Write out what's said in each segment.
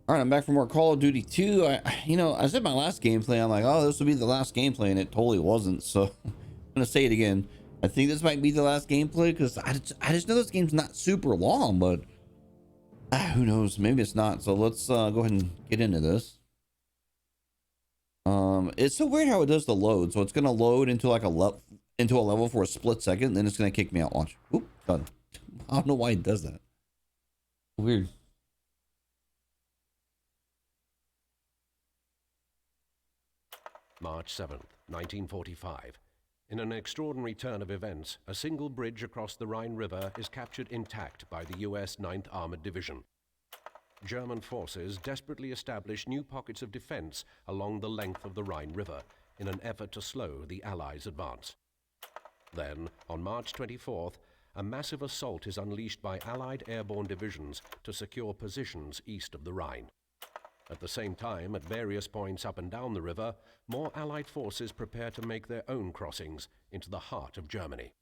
All right, I'm back for more Call of Duty 2. I said my last gameplay, I'm like, oh, this will be the last gameplay, and it totally wasn't. So I'm gonna say it again. I think this might be the last gameplay because I just know this game's not super long, but who knows? Maybe it's not. So let's go ahead and get into this. It's so weird how it does the load. So it's gonna load into like a level for a split second, and then it's gonna kick me out. Watch. Oop, done. I don't know why it does that. Weird. March 7th, 1945. In an extraordinary turn of events, a single bridge across the Rhine River is captured intact by the US 9th Armored Division. German forces desperately establish new pockets of defense along the length of the Rhine River in an effort to slow the Allies' advance. Then, on March 24th, a massive assault is unleashed by Allied airborne divisions to secure positions east of the Rhine. At the same time, at various points up and down the river, more Allied forces prepare to make their own crossings into the heart of Germany.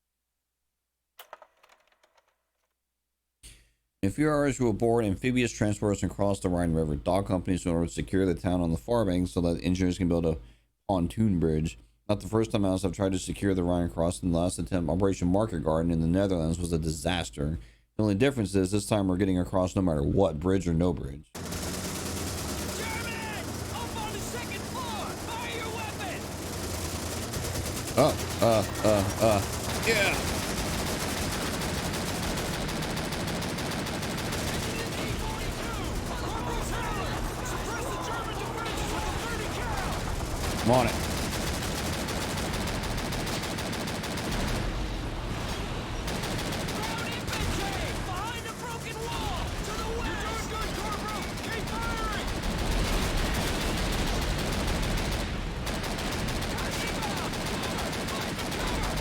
In a few hours, we will board amphibious transports and cross the Rhine River. Dog companies in order to secure the town on the far bank so that engineers can build a pontoon bridge. Not the first time else I've tried to secure the Rhine crossing. The last attempt, Operation Market Garden in the Netherlands, was a disaster. The only difference is this time we're getting across no matter what, bridge or no bridge. Yeah. I'm on it.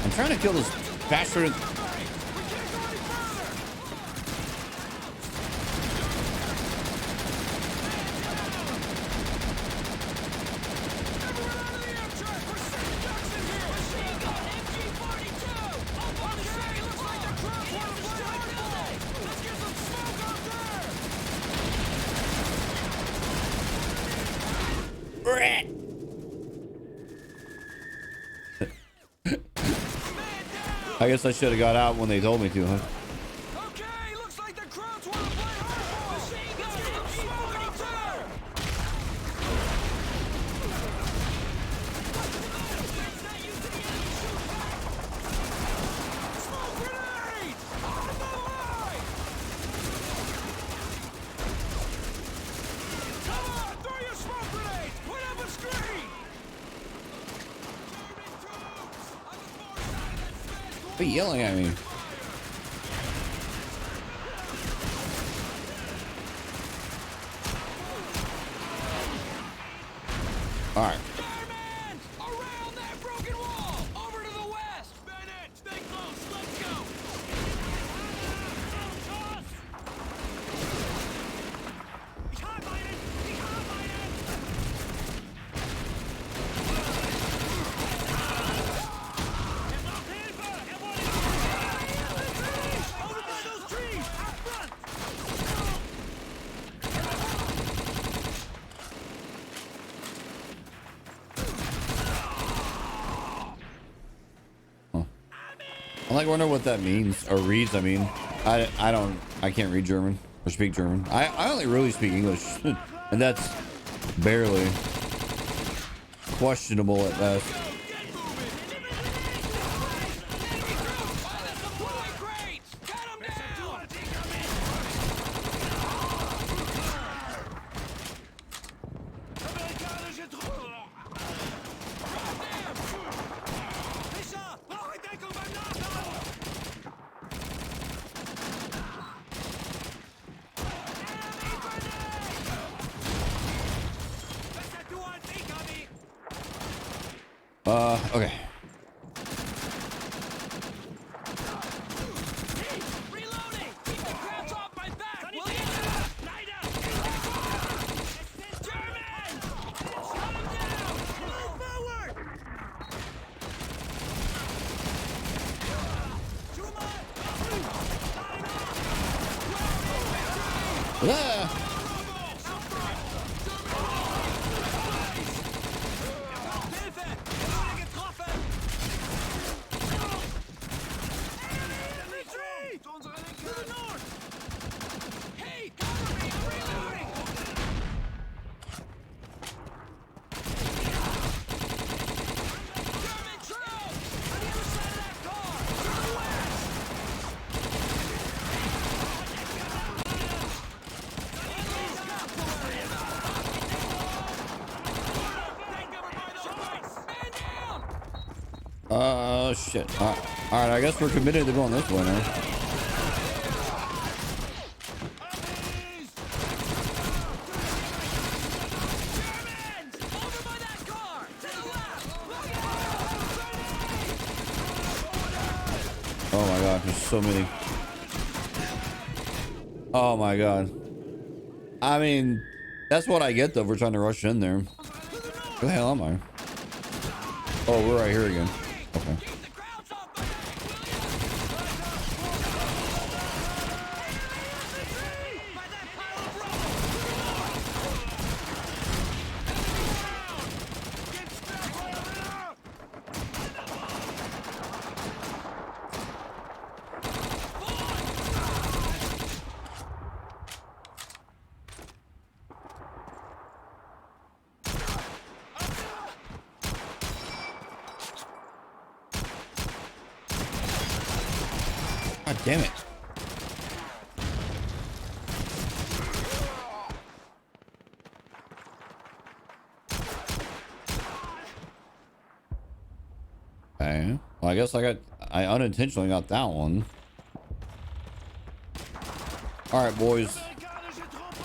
I'm trying to kill this bastard. I guess I should have got out when they told me to, huh? Okay, looks like the crowds want to play hardball. Machine gun, get smoke out there. Smoke grenade! On the line! Come on, throw your smoke grenades! Put up a screen! German troops! On the far side of that smashed wall! Quit yelling at me. All right. Fireman! Around that broken wall! Over to the west! Bennett, stay close, let's go! Over by those trees! Up front! I'm like wondering what that means or reads. I mean, I can't read German or speak German. I only really speak English, and that's barely questionable at best. Okay. Reloading! Keep the crowds off my back, will you? Light up! German! Shut him down! Move forward! Ah. Oh shit. All right, I guess we're committed to going this way now. Over by that car! To the left! Look out! Oh my god, there's so many. Oh my god. I mean, that's what I get though for trying to rush in there. Where the hell am I? Oh, we're right here again. Okay. Keep the crowds off my neck, will ya? By that pile of God damn it. Okay. Well, I guess I unintentionally got that one. All right, boys. Amerikanische Truppe!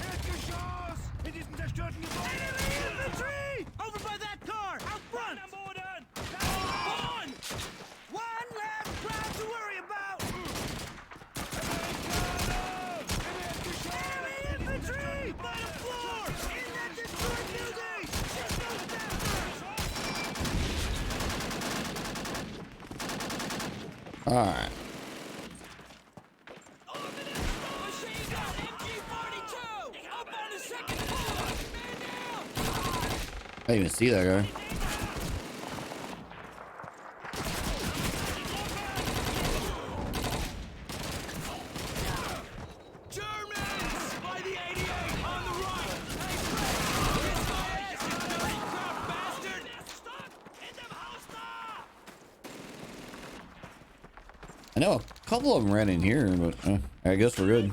Erdgeschoss! In diesem zerstörten Gebäude! Enemy infantry! Over by that car! Out front! Am Boden! Down! One last crowd to worry about! Enemy infantry! Bottom floor! In that destroyed building! Shoot those bastards! All right. Machine gun MG-42! Up on the second floor! Man down! I didn't even see that guy. Germans! By the 88 on the right! Hey, Fred! Kiss my ass, you dirty crap bastard! Stop! In dem Haus da! I know a couple of them ran in here, but I guess we're good.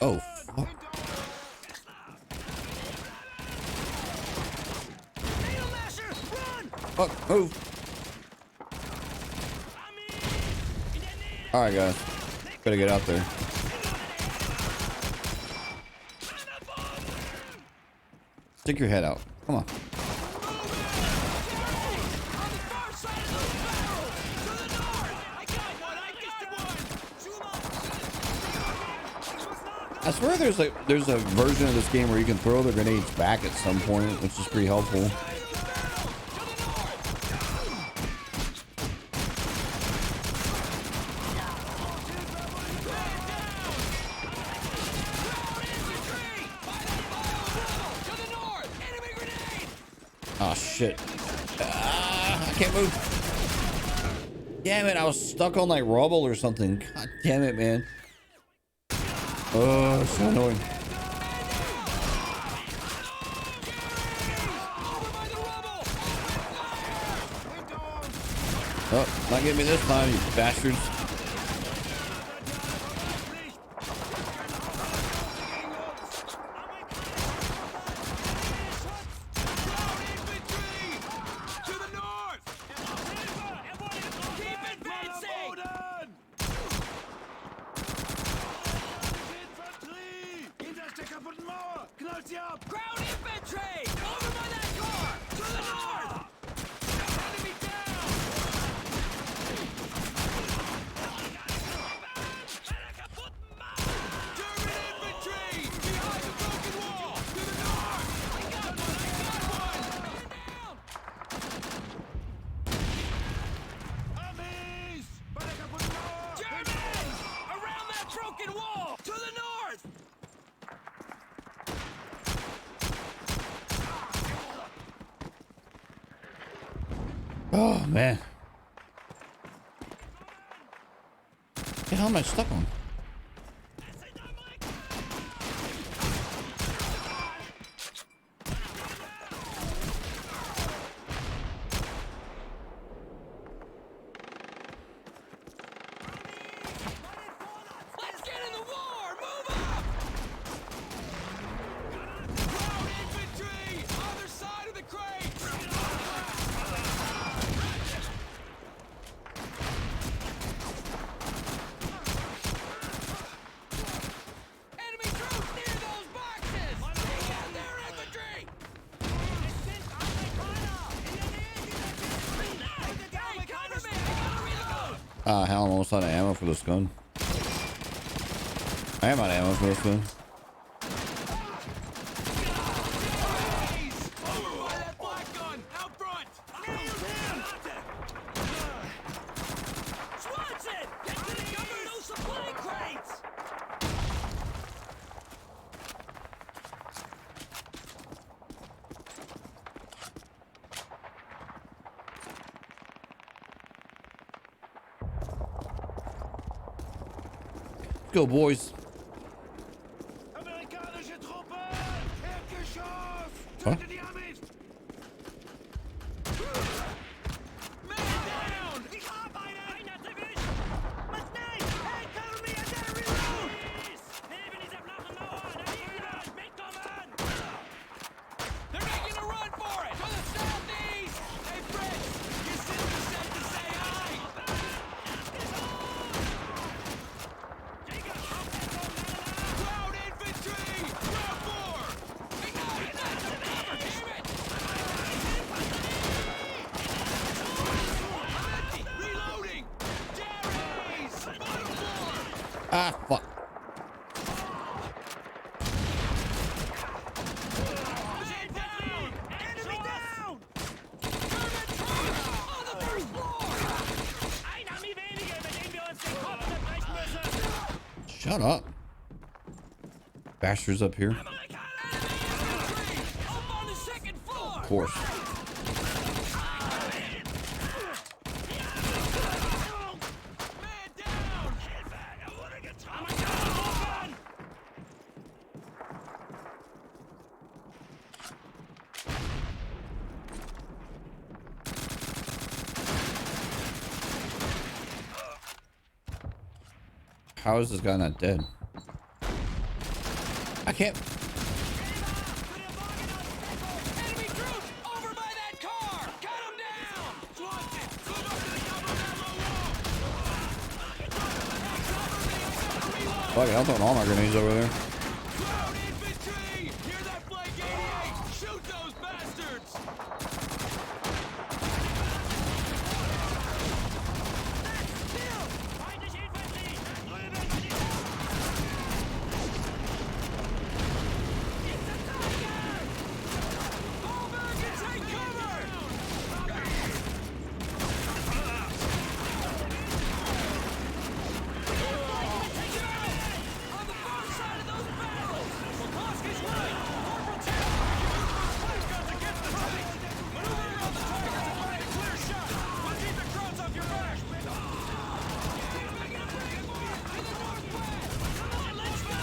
Oh, fuck. Needle Masher, run! Fuck, move. All right, guys. Gotta get out there. Stick your head out. Come on. On the far side of those barrels! To the north! I got one! I swear there's a version of this game where you can throw the grenades back at some point, which is pretty helpful. Oh shit. I can't move. Damn it, I was stuck on like rubble or something. God damn it, man. Oh, so annoying. Oh, not getting me this time, you bastards. To the north! Keep advancing! Ground infantry! Over by that car! To the north! Enemy down! German infantry! Behind the broken wall! To the north! I got one! Man down! Germans! Around that broken wall! To the north! Oh, man. The hell am I stuck on? Let's get in the war! Move up! Ground infantry! Ah, hell, I'm almost out of ammo for this gun. I am out of ammo for this gun. Over by that black gun! Out front! Nailed him! Swanson! Get to the cover! Those supply crates! Let's go, boys. Amerikanische Truppen! Erdgeschoss! Huh? Töte die Amis! Man down! Ich hab einen! Einer erwischt! Was nicht? Hey, cover me! I gotta reload! Neben dieser flachen Mauer! Da jemand! Mitkommen! They're making a run for it! To the southeast! Hey, Fritz! Your sister said to say hi! Ground infantry! Ground 4! Ignite! Cover! Damn it! I'm empty! Reloading! Jerry's! Bottom floor! Ah, fuck. Man down! Enemy down! German troops! On the first floor! Ein Armee weniger, mit dem wir uns den Kopf zerbrechen müssen! Shut up. Bastards up here. Enemy infantry! Up on the second floor! Of course. Man down! Hilfe! Er wurde getroffen! How is this guy not dead? I can't. Enemy troops! Over by that car! Cut them down! Swanson! Move up to the cover of that low wall! Fuck it, I'll throw all my grenades over there. Ground infantry! Hear that flank 88! Shoot those bastards! Still! Feindliche Infanterie! It's a tiger! Fall back and take cover! On the far side of those barrels! McCloskey's right! Corporal Taylor! Five guns against the tank! Maneuver around the tigers and find a clear shot! We'll keep the crowds off your back! He's making a break! To the northwest! Come on, let's go!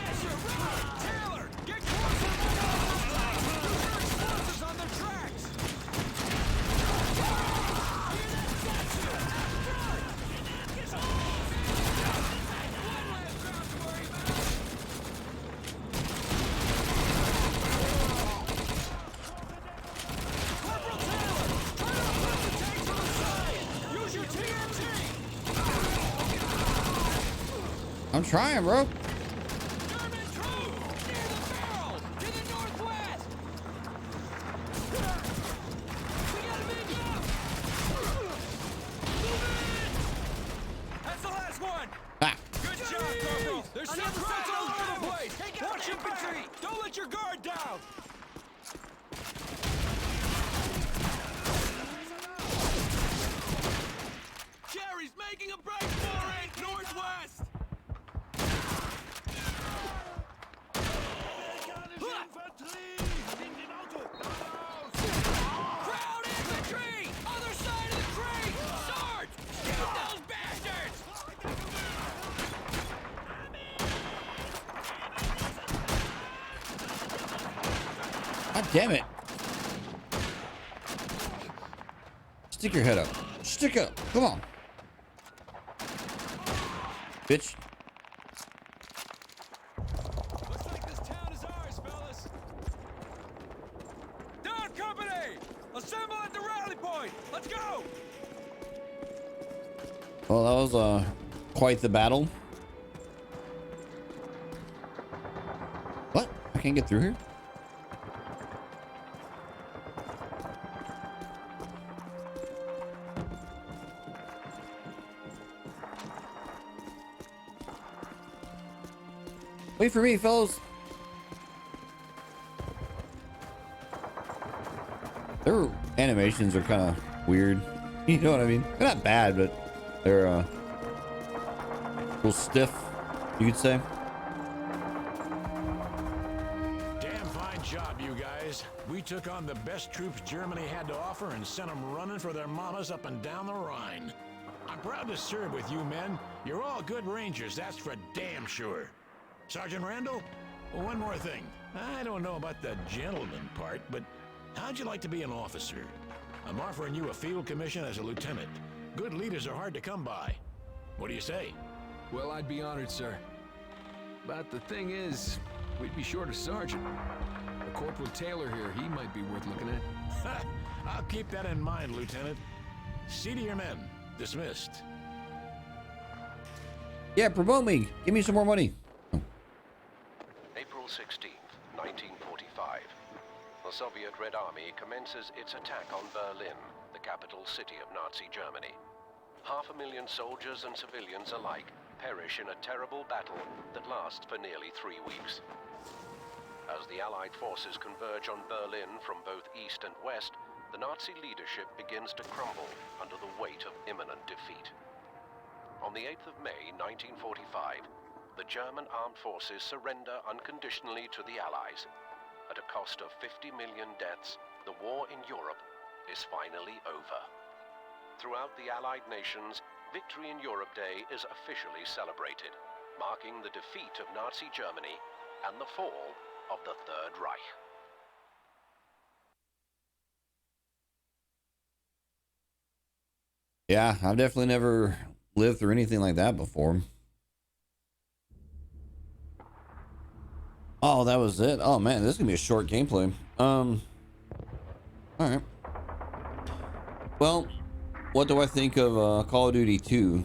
Masher, run! Taylor, get closer! Use your explosives on their tracks! Hear that statue? Run! One last ground to worry about! Corporal Taylor! Try to flip the tank to the side! Use your TNT! I'm trying, bro. German troops! Near the barrel! To the northwest! We gotta make up! Move in! That's the last one! Ah. Good job, Corporal! There's Democrats all over the place! Watch infantry! Don't let your guard down! Jerry's making a break for it! Northwest! Crowd infantry! Other side of the crate! Sarge! Shoot those bastards! God damn it. Stick your head up. Stick it up. Come on. Bitch. Looks like this town is ours, fellas. Down, company! Assemble at the rally point! Let's go! Well, that was quite the battle. What? I can't get through here? Wait for me, fellas. Their animations are kind of weird. You know what I mean? They're not bad, but they're a little stiff, you could say. Damn fine job, you guys. We took on the best troops Germany had to offer and sent them running for their mamas up and down the Rhine. I'm proud to serve with you men. You're all good rangers, that's for damn sure. Sergeant Randall, one more thing. I don't know about the gentleman part, but how'd you like to be an officer? I'm offering you a field commission as a lieutenant. Good leaders are hard to come by. What do you say? Well, I'd be honored, sir. But the thing is, we'd be short a sergeant. Corporal Taylor here, he might be worth looking at. I'll keep that in mind, Lieutenant. See to your men. Dismissed. Yeah, promote me. Give me some more money. April 16th, 1945. The Soviet Red Army commences its attack on Berlin, the capital city of Nazi Germany. 500,000 soldiers and civilians alike perish in a terrible battle that lasts for nearly 3 weeks. As the Allied forces converge on Berlin from both east and west, the Nazi leadership begins to crumble under the weight of imminent defeat. On the 8th of May, 1945, the German armed forces surrender unconditionally to the Allies. At a cost of 50 million deaths, the war in Europe is finally over. Throughout the Allied nations, Victory in Europe Day is officially celebrated, marking the defeat of Nazi Germany and the fall of the Third Reich. Yeah, I've definitely never lived through anything like that before. Oh, that was it. Oh man, this is gonna be a short gameplay. All right. Well, what do I think of Call of Duty 2?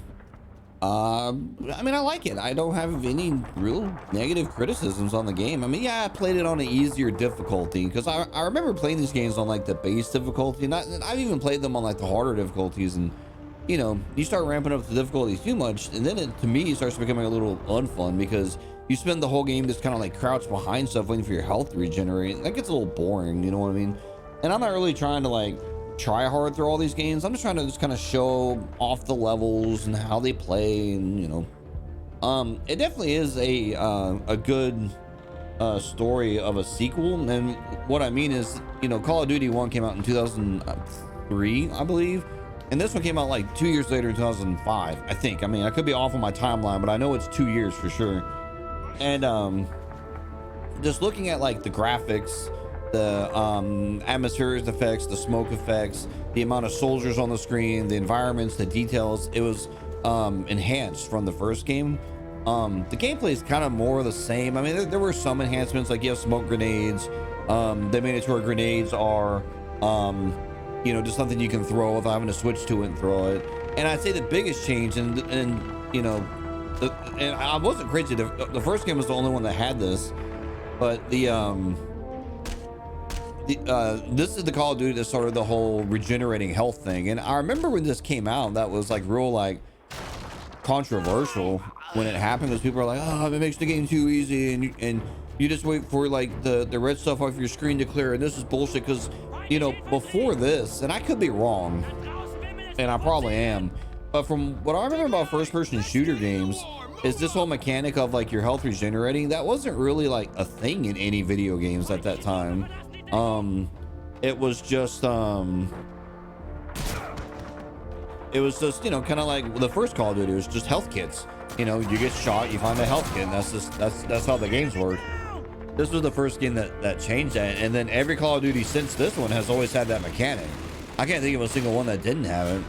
I mean, I like it. I don't have any real negative criticisms on the game. I mean, yeah, I played it on an easier difficulty because I remember playing these games on like the base difficulty. I've even played them on like the harder difficulties, and you know, you start ramping up the difficulty too much, and then it, to me, it starts becoming a little unfun because you spend the whole game just kind of like crouched behind stuff waiting for your health to regenerate. That gets a little boring, you know what I mean? And I'm not really trying to like try hard through all these games. I'm just trying to just kind of show off the levels and how they play, and you know, it definitely is a good story of a sequel. And what I mean is, you know, Call of Duty 1 came out in 2003, I believe, and this one came out like 2 years later in 2005, I think. I mean, I could be off on my timeline, but I know it's 2 years for sure. And just looking at like the graphics, the atmospheric effects, the smoke effects, the amount of soldiers on the screen, the environments, the details, it was enhanced from the first game. The gameplay is kind of more of the same. I mean, there were some enhancements, like you have smoke grenades. They made it to where grenades are you know, just something you can throw without having to switch to it and throw it. And I'd say the biggest change, and you know, and I wasn't crazy, the first game was the only one that had this, but this is the Call of Duty that started the whole regenerating health thing. And I remember when this came out, that was like real like controversial when it happened, because people were like, oh, it makes the game too easy, and you just wait for like the red stuff off your screen to clear, and this is bullshit. Because, you know, before this, and I could be wrong, and I probably am, but from what I remember about first-person shooter games, is this whole mechanic of like your health regenerating, that wasn't really like a thing in any video games at that time. It was just you know, kind of like the first Call of Duty. It was just health kits. You know, you get shot, you find a health kit, and that's how the games work. This was the first game that changed that, and then every Call of Duty since this one has always had that mechanic. I can't think of a single one that didn't have it.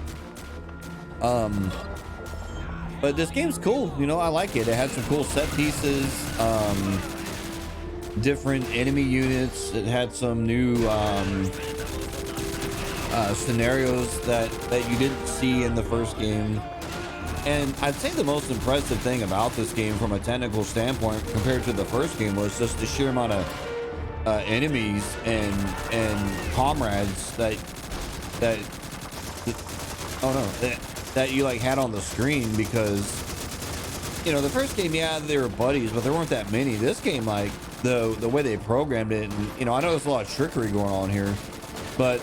But this game's cool, you know, I like it. It had some cool set pieces, different enemy units. It had some new scenarios that you didn't see in the first game. And I'd say the most impressive thing about this game from a technical standpoint compared to the first game was just the sheer amount of enemies and comrades that you like had on the screen, because you know, the first game, yeah, they were buddies, but there weren't that many. This game, like the way they programmed it, and you know, I know there's a lot of trickery going on here, but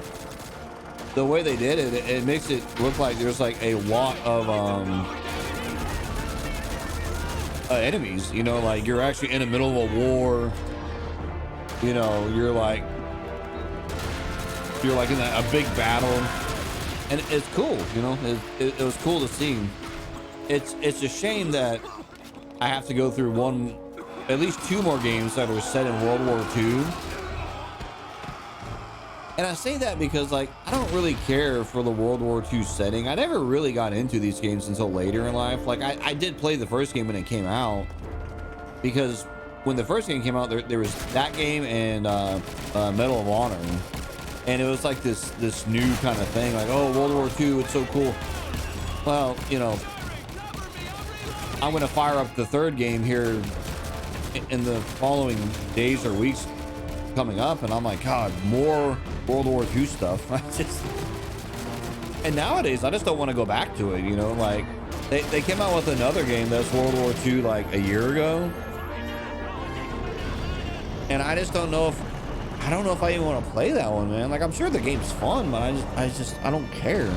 the way they did it, it makes it look like there's like a lot of enemies. You know, like you're actually in the middle of a war. You know, you're like in a big battle, and it's cool. You know, it was cool to see. It's a shame that I have to go through at least two more games that are set in World War II. And I say that because, like, I don't really care for the World War II setting. I never really got into these games until later in life. Like, I did play the first game when it came out, because when the first game came out, there was that game and Medal of Honor, and it was like this new kind of thing, like, oh, World War II, it's so cool. Well, you know, I'm gonna fire up the third game here in the following days or weeks coming up, and I'm like, God, more World War II stuff. And nowadays I just don't want to go back to it. You know, like they came out with another game that's World War II like a year ago, and I just don't know if I even want to play that one, man. Like, I'm sure the game's fun, but I don't care.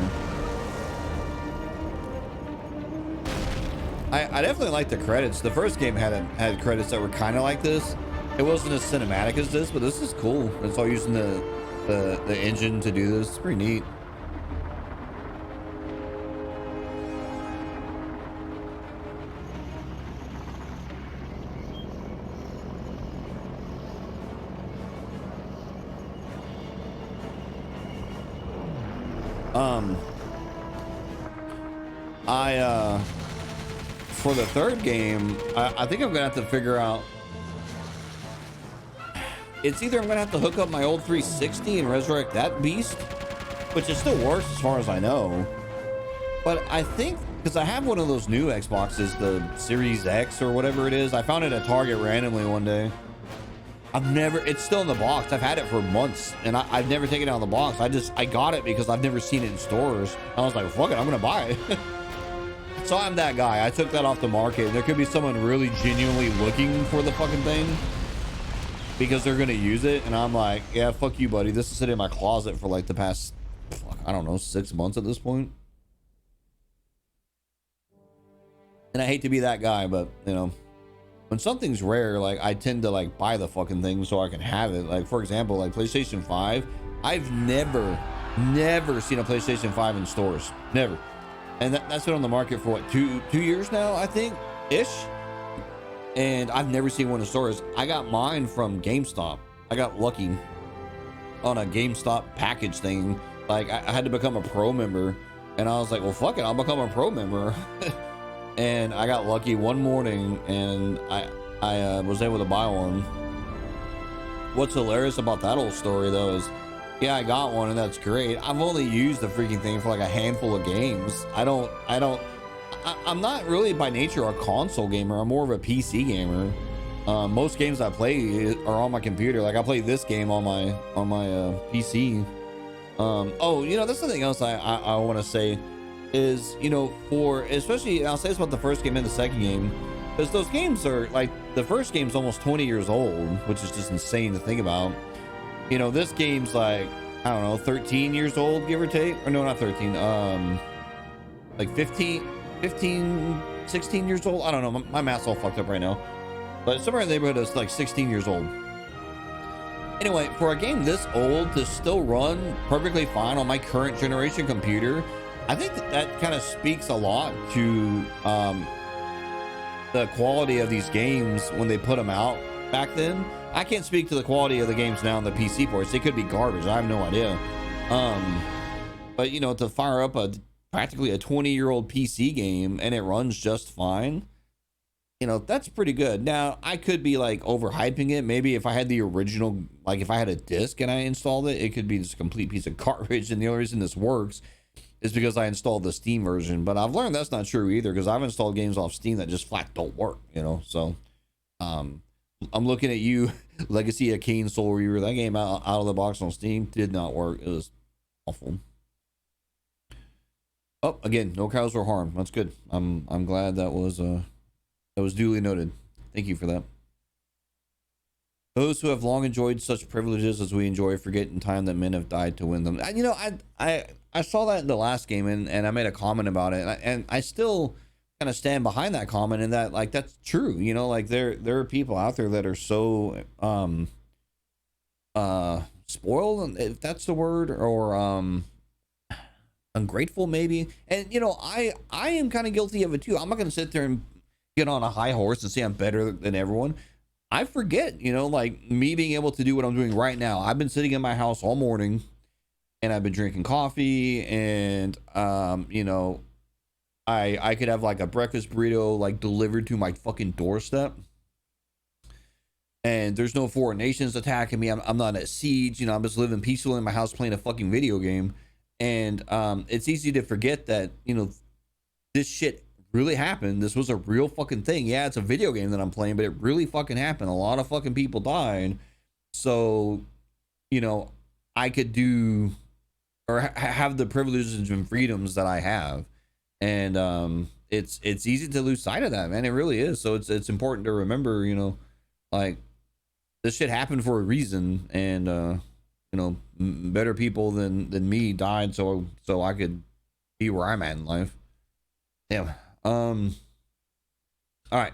I definitely like the credits. The first game had credits that were kind of like this. It wasn't as cinematic as this, but this is cool. It's all using the engine to do this. It's pretty neat. For the third game, I think I'm gonna have to figure out. It's either I'm gonna have to hook up my old 360 and resurrect that beast, which it still works as far as I know. But I think, because I have one of those new Xboxes, the Series X or whatever it is. I found it at Target randomly one day. It's still in the box. I've had it for months, and I've never taken it out of the box. I got it because I've never seen it in stores. I was like, fuck it, I'm gonna buy it. So I'm that guy. I took that off the market. There could be someone really genuinely looking for the fucking thing because they're gonna use it, and I'm like, yeah, fuck you, buddy. This is sitting in my closet for like the past, I don't know, 6 months at this point. And I hate to be that guy, but you know, when something's rare, like, I tend to like buy the fucking thing so I can have it. Like, for example, like PlayStation 5, I've never seen a PlayStation 5 in stores. Never. And that's been on the market for what, two years now, I think, ish. And I've never seen one in stores. I got mine from GameStop. I got lucky on a GameStop package thing. Like, I had to become a pro member, and I was like, well, fuck it, I'll become a pro member. And I got lucky one morning, and I was able to buy one. What's hilarious about that whole story, though, is, yeah, I got one, and that's great. I've only used the freaking thing for like a handful of games. I'm not really by nature a console gamer. I'm more of a PC gamer. Most games I play are on my computer. Like, I play this game on my PC. Oh, you know, that's something else I want to say is, you know, especially, I'll say this about the first game and the second game, because those games are like, the first game's almost 20 years old, which is just insane to think about. You know, this game's like, I don't know, 13 years old, give or take. Or no, not 13. Like 15, 16 years old. I don't know. My math's all fucked up right now. But somewhere in the neighborhood is like 16 years old. Anyway, for a game this old to still run perfectly fine on my current generation computer, I think that kind of speaks a lot to the quality of these games when they put them out back then. I can't speak to the quality of the games now on the PC ports. They could be garbage. I have no idea. But you know, to fire up practically a 20-year-old PC game and it runs just fine, you know, that's pretty good. Now, I could be like overhyping it. Maybe if I had the original, like if I had a disc and I installed it, it could be just a complete piece of garbage. And the only reason this works is because I installed the Steam version. But I've learned that's not true either, because I've installed games off Steam that just flat don't work, you know. So I'm looking at you, Legacy of Kain Soul Reaver. That game out of the box on Steam did not work. It was awful. Oh, again, no cows were harmed. That's good. I'm glad that was That was duly noted. Thank you for that. Those who have long enjoyed such privileges as we enjoy forget in time that men have died to win them. You know, I saw that in the last game, and I made a comment about it, and I still kind of stand behind that comment, and that, like, that's true. You know, like there are people out there that are so spoiled, if that's the word, or ungrateful maybe. And you know, I am kind of guilty of it too. I'm not gonna sit there and get on a high horse and say I'm better than everyone. I forget, you know, like me being able to do what I'm doing right now. I've been sitting in my house all morning, and I've been drinking coffee, and you know, I could have like a breakfast burrito like delivered to my fucking doorstep, and there's no foreign nations attacking me. I'm not at siege, you know. I'm just living peacefully in my house playing a fucking video game. And it's easy to forget that, you know, this shit really happened. This was a real fucking thing. Yeah, it's a video game that I'm playing, but it really fucking happened. A lot of fucking people died. So, you know, I could do or have the privileges and freedoms that I have. And it's easy to lose sight of that, man. It really is. So it's important to remember, you know, like this shit happened for a reason, and you know, better people than me died so I could be where I'm at in life. Damn. All right.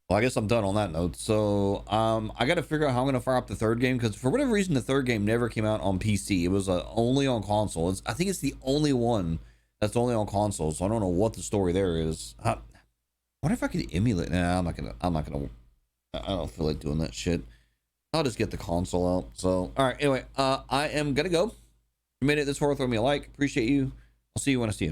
Well, I guess I'm done on that note. So I got to figure out how I'm gonna fire up the third game, because for whatever reason the third game never came out on PC. It was only on console. I think it's the only one that's only on console. So I don't know what the story there is. I wonder if I could emulate. Nah, I'm not gonna. I don't feel like doing that shit. I'll just get the console out. So, all right. Anyway, I am gonna go. If you made it this far, throw me a like. Appreciate you. I'll see you when I see you.